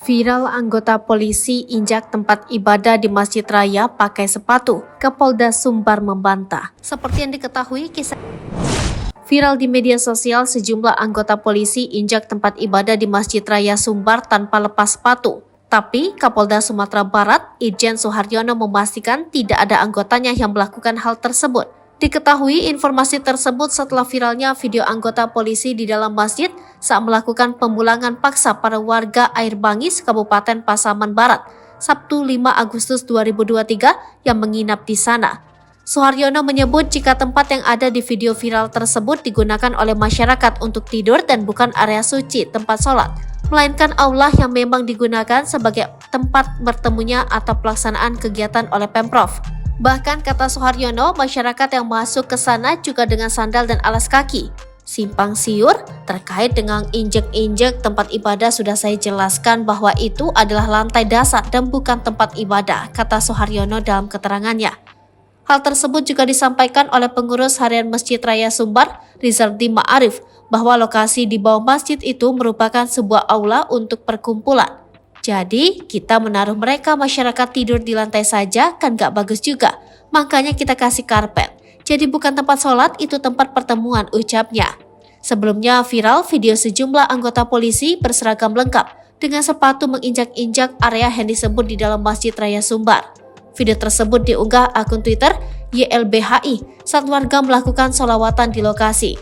Viral anggota polisi injak tempat ibadah di Masjid Raya pakai sepatu. Kapolda Sumbar membantah. Seperti yang diketahui, kisah viral di media sosial, sejumlah anggota polisi injak tempat ibadah di Masjid Raya Sumbar tanpa lepas sepatu. Tapi Kapolda Sumatera Barat, Irjen Suharyono memastikan tidak ada anggotanya yang melakukan hal tersebut. Diketahui informasi tersebut setelah viralnya video anggota polisi di dalam masjid saat melakukan pemulangan paksa para warga Air Bangis, Kabupaten Pasaman Barat, Sabtu 5 Agustus 2023 yang menginap di sana. Suharyono menyebut jika tempat yang ada di video viral tersebut digunakan oleh masyarakat untuk tidur dan bukan area suci tempat sholat, melainkan aula yang memang digunakan sebagai tempat bertemunya atau pelaksanaan kegiatan oleh Pemprov. Bahkan kata Suharyono, masyarakat yang masuk ke sana juga dengan sandal dan alas kaki. Simpang siur terkait dengan injek-injek tempat ibadah sudah saya jelaskan bahwa itu adalah lantai dasar dan bukan tempat ibadah, kata Suharyono dalam keterangannya. Hal tersebut juga disampaikan oleh pengurus harian Masjid Raya Sumbar, Rizaldi Ma'arif, bahwa lokasi di bawah masjid itu merupakan sebuah aula untuk perkumpulan. Jadi, kita menaruh mereka masyarakat tidur di lantai saja kan gak bagus juga. Makanya kita kasih karpet. Jadi bukan tempat sholat, itu tempat pertemuan, ucapnya. Sebelumnya viral video sejumlah anggota polisi berseragam lengkap dengan sepatu menginjak-injak area yang disebut di dalam Masjid Raya Sumbar. Video tersebut diunggah akun Twitter YLBHI saat warga melakukan sholawatan di lokasi.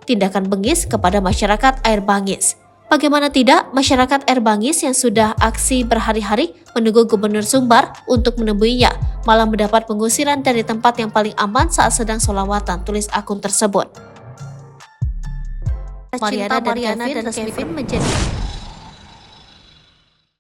Tindakan bengis kepada masyarakat Air Bangis. Bagaimana tidak, masyarakat Air Bangis yang sudah aksi berhari-hari menunggu Gubernur Sumbar untuk menemuinya, malah mendapat pengusiran dari tempat yang paling aman saat sedang sholawatan, tulis akun tersebut. Mariana dan Kevin menjadi